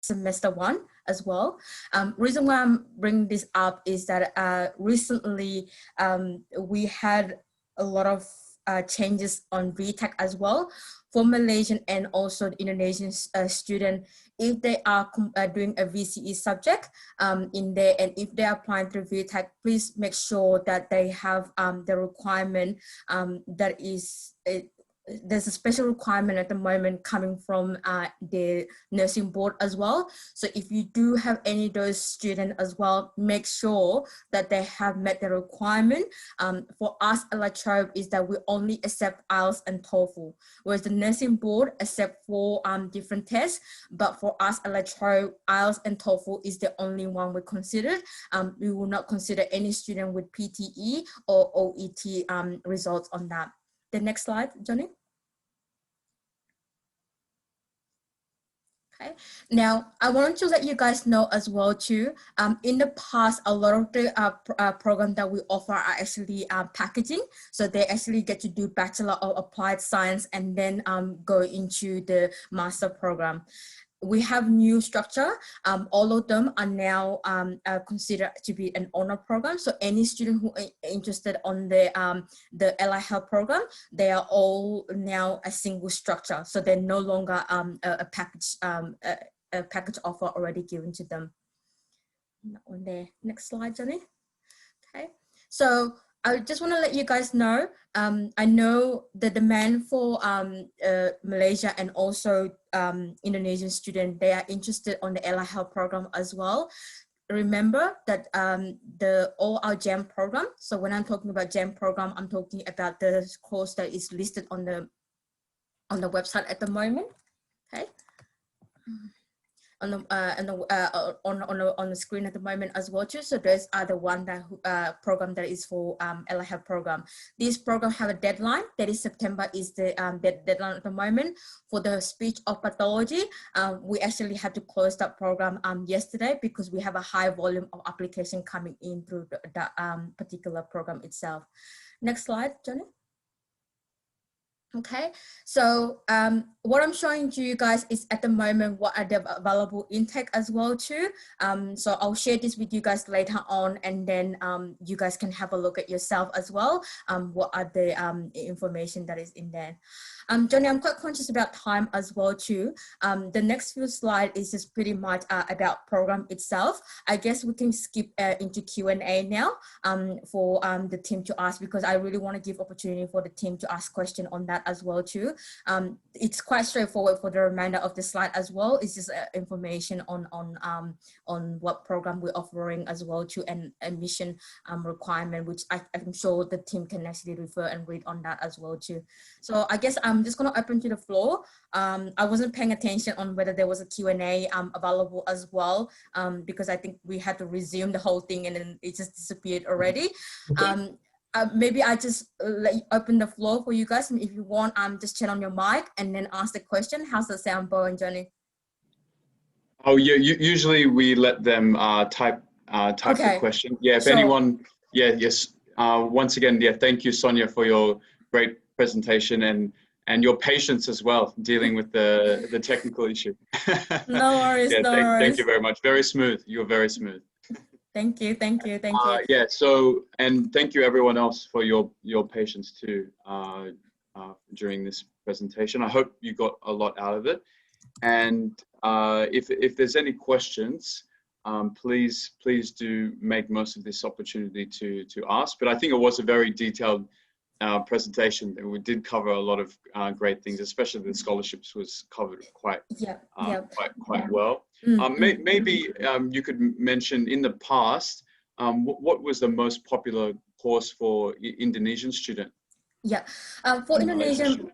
semester 1 as well. Reason why I'm bringing this up is that recently we had a lot of changes on VTech as well for Malaysian and also the Indonesian student. If they are doing a VCE subject in there, and if they are applying through VTech, please make sure that they have the requirement that is there's a special requirement at the moment coming from the nursing board as well. So if you do have any of those students as well, make sure that they have met the requirement. For us at Trobe is that we only accept IELTS and TOEFL, whereas the nursing board accept 4 different tests. But for us at Trobe, IELTS and TOEFL is the only one we considered. We will not consider any student with PTE or OET results on that. The next slide, Johnny. Okay. Now, I want to let you guys know as well too, in the past, a lot of the programs that we offer are actually packaging. So they actually get to do Bachelor of Applied Science and then go into the master program. We have new structure. All of them are now considered to be an honor program. So any student who are interested on the Allied Health program, they are all now a single structure. So they're no longer a package offer already given to them. On the next slide, Johnny. Okay. So I just want to let you guys know, I know the demand for Malaysia and also Indonesian students, they are interested on the Allied Health program as well. Remember that all our GEM program, so when I'm talking about GEM program, I'm talking about the course that is listed on the website at the moment, okay? On the screen at the moment as well too. So those are the one that program that is for Allied Health program. This program have a deadline, that is September is the deadline at the moment. For the speech of pathology, we actually had to close that program yesterday because we have a high volume of application coming in through the particular program itself. Next slide, Johnny. Okay, so what I'm showing to you guys is at the moment what are the available intake as well too. So I'll share this with you guys later on, and then you guys can have a look at yourself as well. What are the information that is in there. Johnny, I'm quite conscious about time as well too. The next few slides is just pretty much about program itself. I guess we can skip into Q&A now for the team to ask, because I really want to give opportunity for the team to ask question on that as well too. It's quite straightforward for the remainder of the slide as well. It's just information on what program we're offering as well to, and admission requirement, which I'm sure the team can actually refer and read on that as well too. So I guess I'm just going to open to the floor. I wasn't paying attention on whether there was a Q&A available as well, because I think we had to resume the whole thing and then it just disappeared already. Maybe I just open the floor for you guys, and if you want, just turn on your mic and then ask the question. How's the sound, Bo and Johnny? Oh yeah, usually we let them type okay. the question. Yeah, if sure. anyone, yeah, yes. Once again, yeah, thank you, Sonya, for your great presentation and your patience as well, dealing with the technical issue. No worries, yeah, no worries. Thank you very much. Very smooth. You're very smooth. Thank you. Yeah, so, and thank you everyone else for your patience too during this presentation. I hope you got a lot out of it. And if there's any questions, please do make most of this opportunity to ask. But I think it was a very detailed presentation. We did cover a lot of great things, especially the scholarships was covered quite well. Maybe you could mention in the past, what was the most popular course for Indonesian student? Yeah, for Indonesian.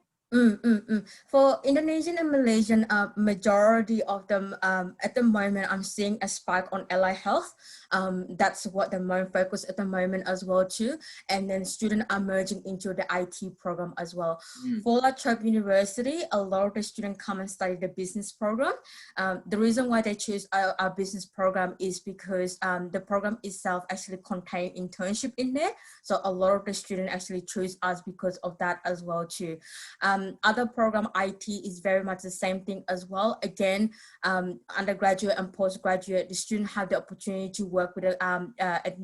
For Indonesian and Malaysian, majority of them at the moment, I'm seeing a spike on Allied Health. That's what the main focus at the moment as well too. And then students are merging into the IT program as well. For La Trobe University, a lot of the students come and study the business program. The reason why they choose our business program is because the program itself actually contains internship in there. So a lot of the students actually choose us because of that as well too. Other program IT is very much the same thing as well. Again, undergraduate and postgraduate, the student have the opportunity to work with an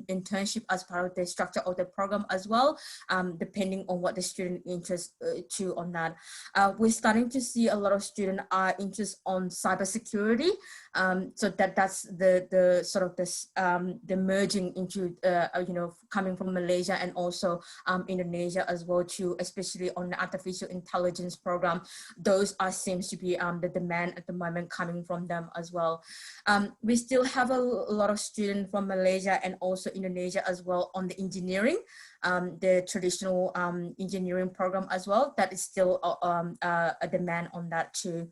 internship as part of the structure of the program as well, depending on what the student interest to on that. We're starting to see a lot of students are interested on cybersecurity. So that's the sort of this the merging into coming from Malaysia and also Indonesia as well too, especially on the artificial intelligence program. Those seems to be the demand at the moment coming from them as well. We still have a lot of students from Malaysia and also Indonesia as well on the engineering, the traditional engineering program as well. That is still a demand on that too.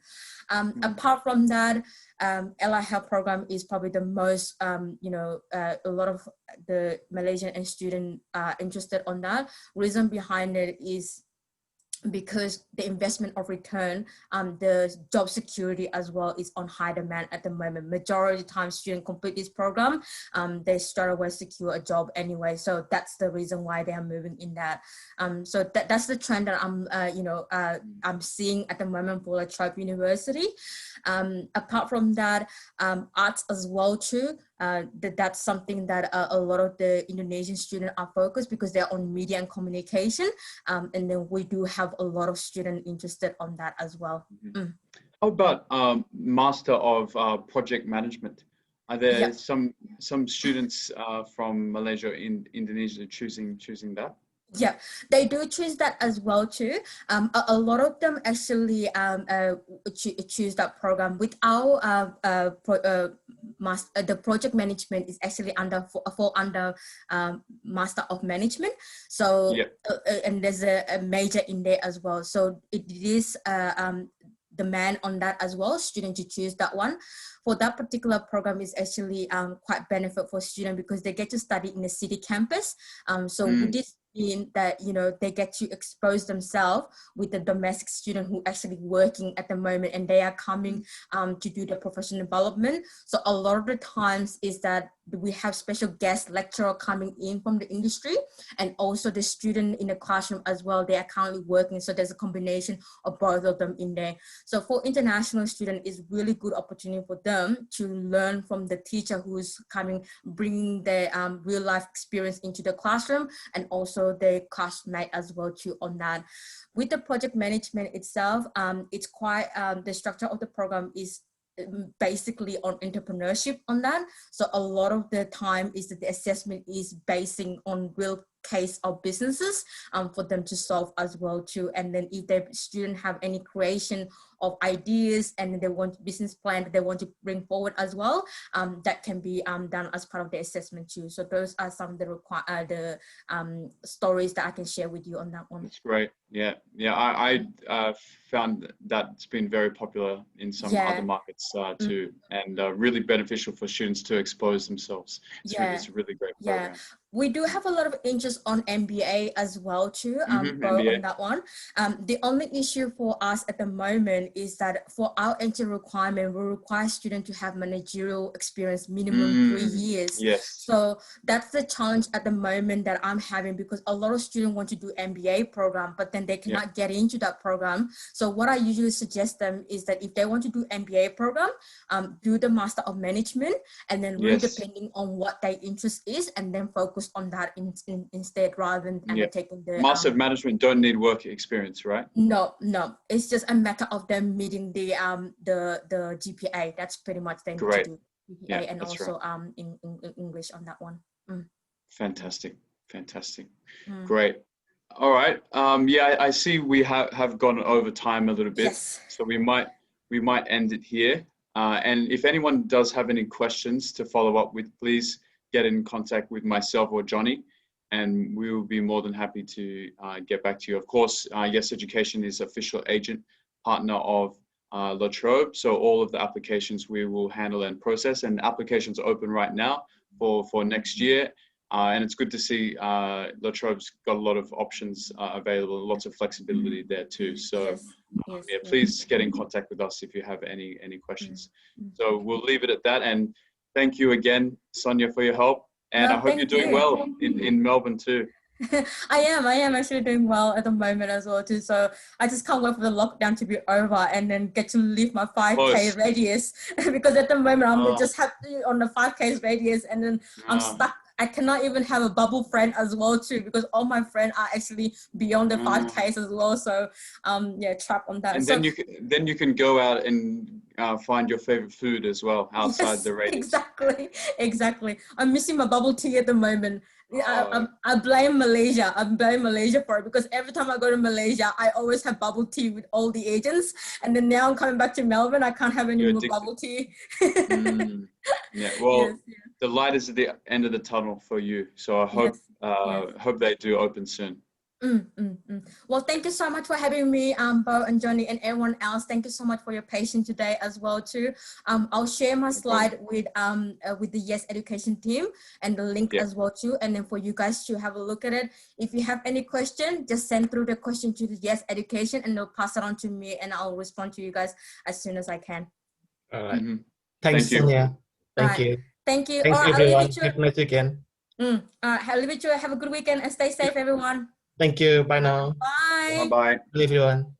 Apart from that, Allied Health program is probably the most, a lot of the Malaysian and students are interested on that. Reason behind it is because the investment of return, the job security as well is on high demand at the moment. Majority of the time students complete this program, they straight away secure a job anyway. So that's the reason why they are moving in that. So that's the trend that I'm seeing at the moment for the Trobe University. Apart from that, arts as well too. That's something that a lot of the Indonesian students are focused because they're on media and communication. And then we do have a lot of students interested on that as well. How about Master of Project Management? Are there some students from Malaysia in Indonesia choosing that? Yeah, they do choose that as well too. A lot of them actually choose that program. With our the project management is actually fall under Master of Management. So and there's a major in there as well. So it is demand on that as well. Student to choose that one. For that particular program is actually quite benefit for students because they get to study in the city campus. So with this mean that they get to expose themselves with the domestic student who actually working at the moment and they are coming to do the professional development. So a lot of the times is that we have special guest lecturer coming in from the industry and also the student in the classroom as well. They are currently working. So there's a combination of both of them in there. So for international students, it's really good opportunity for them to learn from the teacher who's coming, bringing their real life experience into the classroom and also the classmate as well too on that. With the project management itself, it's quite, the structure of the program is basically on entrepreneurship on that. So a lot of the time is that the assessment is basing on real case of businesses for them to solve as well too. And then if the student have any creation of ideas and they want business plan that they want to bring forward as well, that can be done as part of the assessment too. So those are some of the stories that I can share with you on that one. That's great. Yeah, I found that it's been very popular in some other markets too, and really beneficial for students to expose themselves. It's a really great program. We do have a lot of interest on MBA as well too, both on that one. The only issue for us at the moment is that for our entry requirement, we require students to have managerial experience minimum 3 years. Yes. So that's the challenge at the moment that I'm having because a lot of students want to do MBA program, but then they cannot get into that program. So what I usually suggest them is that if they want to do MBA program, do the Master of Management and then really depending on what their interest is and then focus on that instead rather than undertaking the Master of Management don't need work experience, right? No, it's just a matter of them meeting the GPA. That's pretty much they need to do GPA and also in English on that one. Fantastic. Great. All right. I see we have gone over time a little bit, so we might end it here. And if anyone does have any questions to follow up with, please get in contact with myself or Johnny, and we will be more than happy to get back to you. Of course, Yes Education is official agent partner of La Trobe, so all of the applications we will handle and process, and applications are open right now for next year. And it's good to see La Trobe's got a lot of options available, lots of flexibility there too. So please get in contact with us if you have any questions. So we'll leave it at that. And thank you again, Sonya, for your help. And I hope you're doing well in Melbourne too. I am actually doing well at the moment as well too. So I just can't wait for the lockdown to be over and then get to leave my 5K Close. radius because at the moment I'm Oh, just happy on the 5K radius and then I'm oh, stuck. I cannot even have a bubble friend as well too because all my friends are actually beyond the oh. 5Ks as well. So yeah, trapped on that. And So then you can go out and find your favorite food as well outside yes, the radius. exactly. I'm missing my bubble tea at the moment. Oh, I blame Malaysia. I blame Malaysia for it because every time I go to Malaysia, I always have bubble tea with all the agents. And then now I'm coming back to Melbourne, I can't have any you're more addicted. bubble tea. Mm, yeah. Yes, Well, the light is at the end of the tunnel for you. So I hope yes, yes. hope they do open soon. Well, thank you so much for having me, Bo and Johnny and everyone else. Thank you so much for your patience today as well too. I'll share my No problem. slide with the Yes Education team and the link Yeah. as well too. And then for you guys to have a look at it. If you have any question, just send through the question to the Yes Education and they'll pass it on to me and I'll respond to you guys as soon as I can. All right. Mm-hmm. Thanks, Thank you. Sonya. All Thank right. you. Thank you. Thanks, All right, I'll leave it everyone. to Have a nice weekend. All right, I'll leave it to Have a good weekend and stay safe, everyone. Thank you. Bye now. Bye. Bye bye. Bye, everyone.